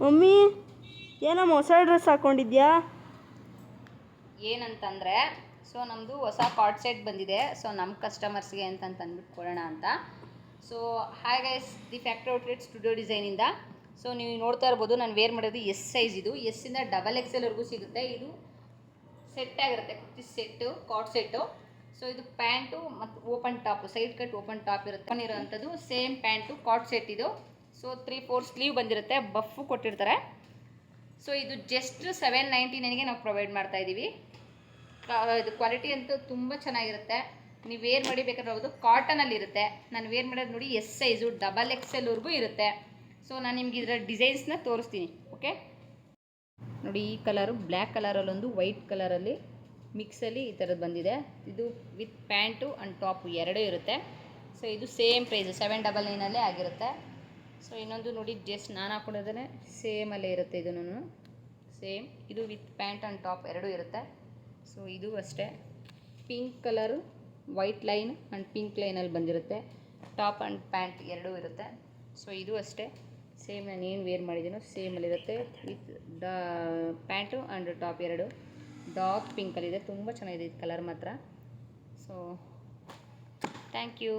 Mummy ಏನಮ್ಮ ಹೊಸ dress ಹಾಕ್ಕೊಂಡಿದ್ಯಾ? ಏನಂತಂದರೆ ಸೊ ನಮ್ಮದು ಹೊಸ ಕಾರ್ಡ್ ಸೆಟ್ ಬಂದಿದೆ. ಸೊ ನಮ್ಮ ಕಸ್ಟಮರ್ಸ್ಗೆ ಅಂದ್ಬಿಟ್ಟು ಕೊಡೋಣ ಅಂತ. So hi guys, the factory outlet studio ಡಿಸೈನಿಂದ. ಸೊ ನೀವು ನೋಡ್ತಾ ಇರ್ಬೋದು, ನಾನು ವೇರ್ ಮಾಡೋದು ಎಸ್ ಸೈಜ್. ಇದು ಎಸ್ಸಿಂದ XXL ಸಿಗುತ್ತೆ. ಇದು ಸೆಟ್ ಆಗಿರುತ್ತೆ, kurti set, card set. So ಇದು ಪ್ಯಾಂಟು ಮತ್ತು open top, side cut open top ಇರುತ್ತೆ ಇರೋವಂಥದ್ದು. ಸೇಮ್ ಪ್ಯಾಂಟು ಕಾರ್ಡ್ ಸೆಟ್ ಇದು. ಸೊ 3/4 ಸ್ಲೀವ್ ಬಂದಿರುತ್ತೆ, ಬಫ್ಫು ಕೊಟ್ಟಿರ್ತಾರೆ. ಸೊ ಇದು ಜಸ್ಟ್ 799ಗೆ ನಾವು ಪ್ರೊವೈಡ್ ಮಾಡ್ತಾ ಇದ್ದೀವಿ. ಇದು ಕ್ವಾಲಿಟಿ ಅಂತೂ ತುಂಬ ಚೆನ್ನಾಗಿರುತ್ತೆ. ನೀವು ವೇರ್ ಮಾಡಿ ಬೇಕಾದ್ರೆ ಹೌದು, ಕಾಟನಲ್ಲಿ ಇರುತ್ತೆ. ನಾನು ವೇರ್ ಮಾಡೋದು ನೋಡಿ ಎಸ್ ಸೈಜು, XXL ಇರುತ್ತೆ. ಸೊ ನಾನು ನಿಮ್ಗೆ ಇದರ ಡಿಸೈನ್ಸ್ನ ತೋರಿಸ್ತೀನಿ. ಓಕೆ ನೋಡಿ, ಈ ಕಲರು ಬ್ಲ್ಯಾಕ್ ಕಲರಲ್ಲೊಂದು ವೈಟ್ ಕಲರಲ್ಲಿ ಮಿಕ್ಸಲ್ಲಿ ಈ ಥರದ್ದು ಬಂದಿದೆ. ಇದು ವಿತ್ ಪ್ಯಾಂಟು ಆ್ಯಂಡ್ ಟಾಪು ಎರಡೂ ಇರುತ್ತೆ. ಸೊ ಇದು ಸೇಮ್ ಪ್ರೈಸು 799 ಆಗಿರುತ್ತೆ. ಸೊ ಇನ್ನೊಂದು ನೋಡಿ, ಜಸ್ಟ್ ನಾನು ಹಾಕ್ಕೊಂಡಿದ್ದೇನೆ, ಸೇಮಲ್ಲೇ ಇರುತ್ತೆ. ಇದನ್ನು ಸೇಮ್, ಇದು ವಿತ್ ಪ್ಯಾಂಟ್ ಆ್ಯಂಡ್ ಟಾಪ್ ಎರಡೂ ಇರುತ್ತೆ. ಸೊ ಇದು ಅಷ್ಟೇ, pink colour white line and pink ಲೈನಲ್ಲಿ ಬಂದಿರುತ್ತೆ. ಟಾಪ್ ಆ್ಯಂಡ್ ಪ್ಯಾಂಟ್ ಎರಡೂ ಇರುತ್ತೆ. ಸೊ ಇದು ಅಷ್ಟೇ ಸೇಮ್, ನಾನು ಏನು ವೇರ್ ಮಾಡಿದ್ದೀನೋ ಸೇಮಲ್ಲಿರುತ್ತೆ. ವಿತ್ ಪ್ಯಾಂಟು ಆ್ಯಂಡ್ ಟಾಪ್ ಎರಡು ಡಾರ್ಕ್ ಪಿಂಕಲ್ಲಿದೆ. ತುಂಬ ಚೆನ್ನಾಗಿದೆ ಇದು ಕಲರ್ ಮಾತ್ರ. So thank you.